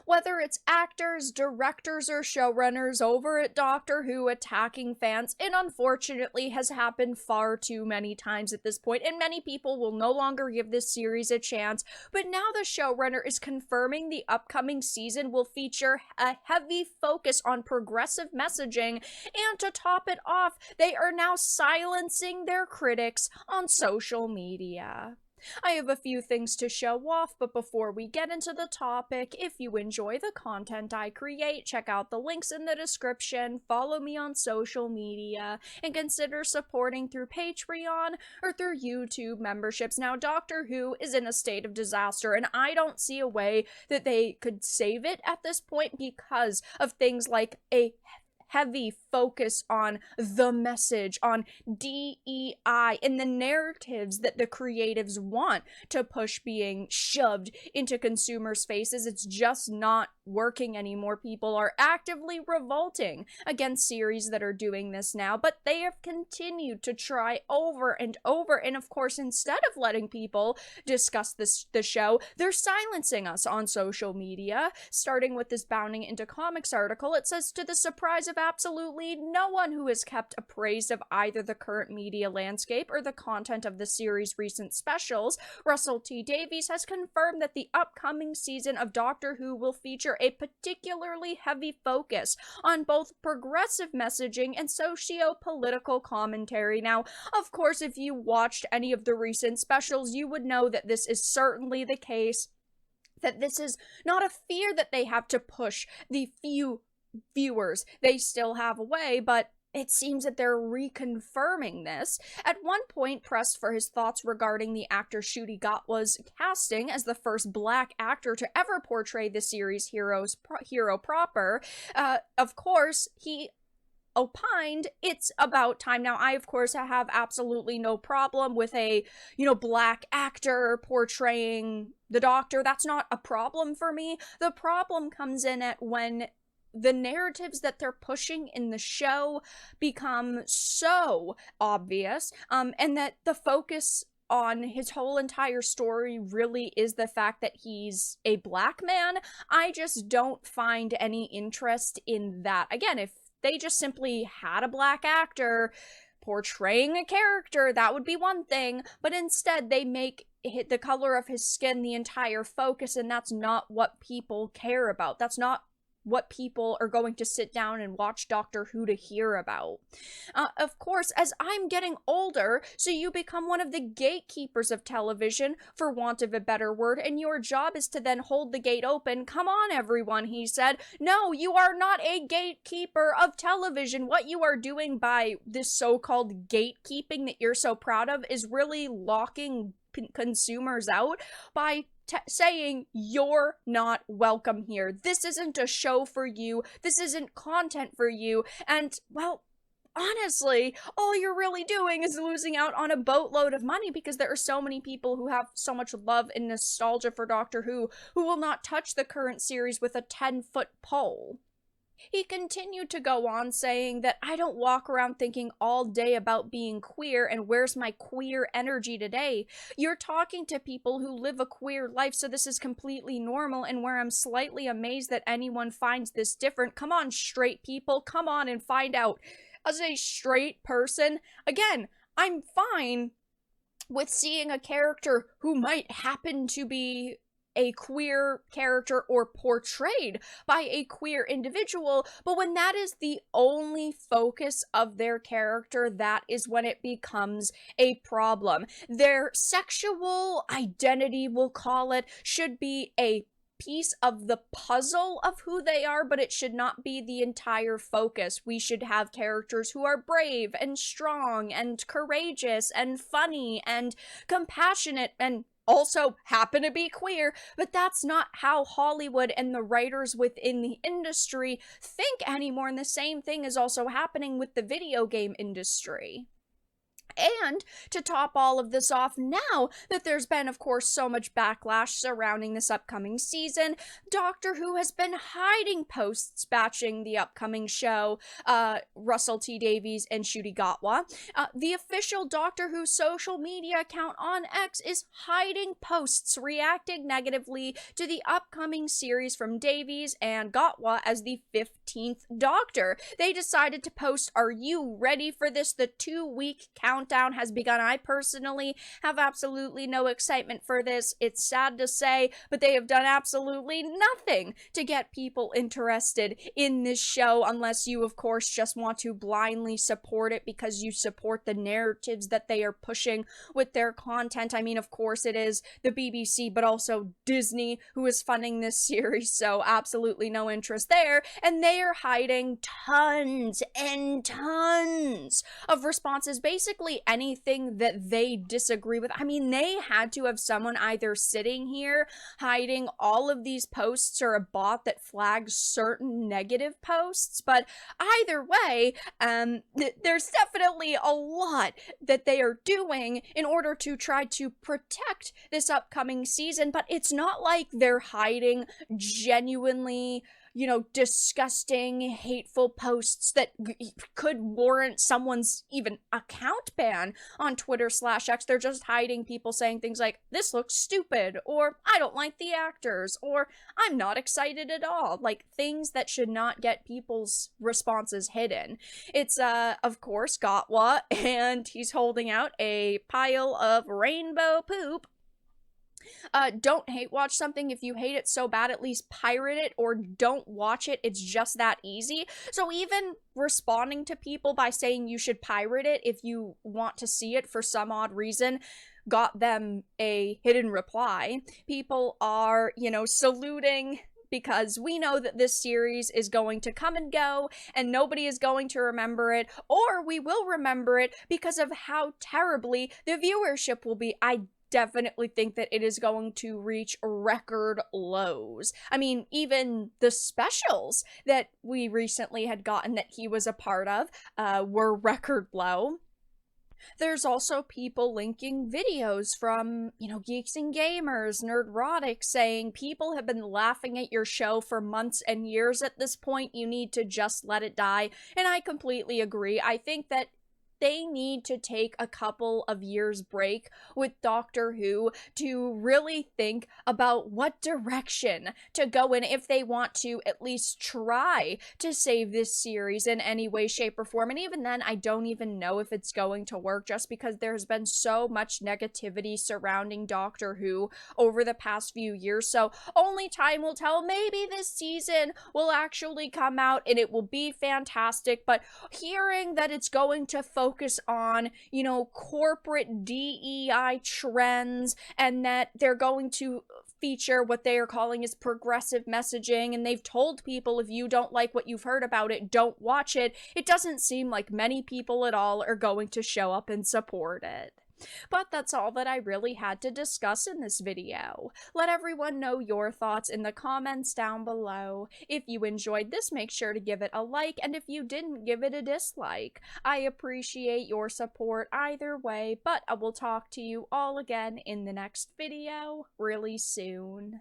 Whether it's actors, directors, or showrunners over at Doctor Who attacking fans, it unfortunately has happened far too many times at this point, and many people will no longer give this series a chance. But now the showrunner is confirming the upcoming season will feature a heavy focus on progressive messaging, and to top it off, they are now silencing their critics on social media. I have a few things to show off, but before we get into the topic, if you enjoy the content I create, check out the links in the description, follow me on social media, and consider supporting through Patreon or through YouTube memberships. Now, Doctor Who is in a state of disaster, and I don't see a way that they could save it at this point because of things like a heavy focus on the message, on DEI, and the narratives that the creatives want to push being shoved into consumers' faces. It's just not working anymore. People are actively revolting against series that are doing this now, but they have continued to try over and over, and of course, instead of letting people discuss the show, they're silencing us on social media. Starting with this Bounding Into Comics article, it says, to the surprise of absolutely no one who is kept appraised of either the current media landscape or the content of the series' recent specials, Russell T. Davies has confirmed that the upcoming season of Doctor Who will feature a particularly heavy focus on both progressive messaging and socio-political commentary. Now, of course, if you watched any of the recent specials, you would know that this is certainly the case, that this is not a fear that they have to push the few viewers they still have away, but it seems that they're reconfirming this. At one point, pressed for his thoughts regarding the actor Ncuti Gatwa's casting as the first black actor to ever portray the series' hero proper, of course, he opined it's about time. Now, I of course have absolutely no problem with a black actor portraying the Doctor. That's not a problem for me. The problem comes in at when the narratives that they're pushing in the show become so obvious, and that the focus on his whole entire story really is the fact that he's a black man. I just don't find any interest in that. Again, if they just simply had a black actor portraying a character, that would be one thing, but instead they make the color of his skin the entire focus, and that's not what people care about. That's not what people are going to sit down and watch Doctor Who to hear about. Of course, as I'm getting older, so you become one of the gatekeepers of television, for want of a better word, and your job is to then hold the gate open. Come on, everyone, he said. No, you are not a gatekeeper of television. What you are doing by this so-called gatekeeping that you're so proud of is really locking consumers out by saying you're not welcome here. This isn't a show for you. This isn't content for you. And, well, honestly, all you're really doing is losing out on a boatload of money, because there are so many people who have so much love and nostalgia for Doctor Who will not touch the current series with a 10-foot pole. He continued to go on, saying that I don't walk around thinking all day about being queer and where's my queer energy today. You're talking to people who live a queer life, so this is completely normal, and where I'm slightly amazed that anyone finds this different. Come on, straight people, come on and find out. As a straight person, again, I'm fine with seeing a character who might happen to be a queer character or portrayed by a queer individual, but when that is the only focus of their character, that is when it becomes a problem. Their sexual identity, we'll call it, should be a piece of the puzzle of who they are, but it should not be the entire focus. We should have characters who are brave and strong and courageous and funny and compassionate and also happen to be queer, but that's not how Hollywood and the writers within the industry think anymore, and the same thing is also happening with the video game industry. And to top all of this off, now that there's been, of course, so much backlash surrounding this upcoming season, Doctor Who has been hiding posts batching the upcoming show, Russell T Davies and Ncuti Gatwa. The official Doctor Who social media account on X is hiding posts reacting negatively to the upcoming series from Davies and Gatwa as the 15th Doctor. They decided to post, "Are you ready for this? The 2-week countdown has begun." I personally have absolutely no excitement for this. It's sad to say, but they have done absolutely nothing to get people interested in this show, unless you, of course, just want to blindly support it because you support the narratives that they are pushing with their content. I mean, of course, it is the BBC, but also Disney who is funding this series, so absolutely no interest there. And they are hiding tons and tons of responses, basically anything that they disagree with. I mean, they had to have someone either sitting here hiding all of these posts or a bot that flags certain negative posts, but either way, there's definitely a lot that they are doing in order to try to protect this upcoming season, but it's not like they're hiding genuinely, disgusting, hateful posts that could warrant someone's even account ban on Twitter/X. They're just hiding people saying things like, "This looks stupid," or "I don't like the actors," or "I'm not excited at all." Like, things that should not get people's responses hidden. It's, of course, Gatwa, and he's holding out a pile of rainbow poop. Don't hate watch something. If you hate it so bad, at least pirate it or don't watch it. It's just that easy. So even responding to people by saying you should pirate it if you want to see it for some odd reason got them a hidden reply. People are, saluting, because we know that this series is going to come and go and nobody is going to remember it, or we will remember it because of how terribly the viewership will be. I definitely think that it is going to reach record lows. I mean, even the specials that we recently had gotten that he was a part of were record low. There's also people linking videos from, Geeks and Gamers, Nerdrotic, saying people have been laughing at your show for months and years at this point. You need to just let it die. And I completely agree. I think that they need to take a couple of years break with Doctor Who to really think about what direction to go in if they want to at least try to save this series in any way, shape, or form. And even then, I don't even know if it's going to work, just because there's been so much negativity surrounding Doctor Who over the past few years. So only time will tell. Maybe this season will actually come out and it will be fantastic, but hearing that it's going to focus on, corporate DEI trends, and that they're going to feature what they are calling is progressive messaging, and they've told people, if you don't like what you've heard about it, don't watch it. It doesn't seem like many people at all are going to show up and support it. But that's all that I really had to discuss in this video. Let everyone know your thoughts in the comments down below. If you enjoyed this, make sure to give it a like, and if you didn't, give it a dislike. I appreciate your support either way, but I will talk to you all again in the next video really soon.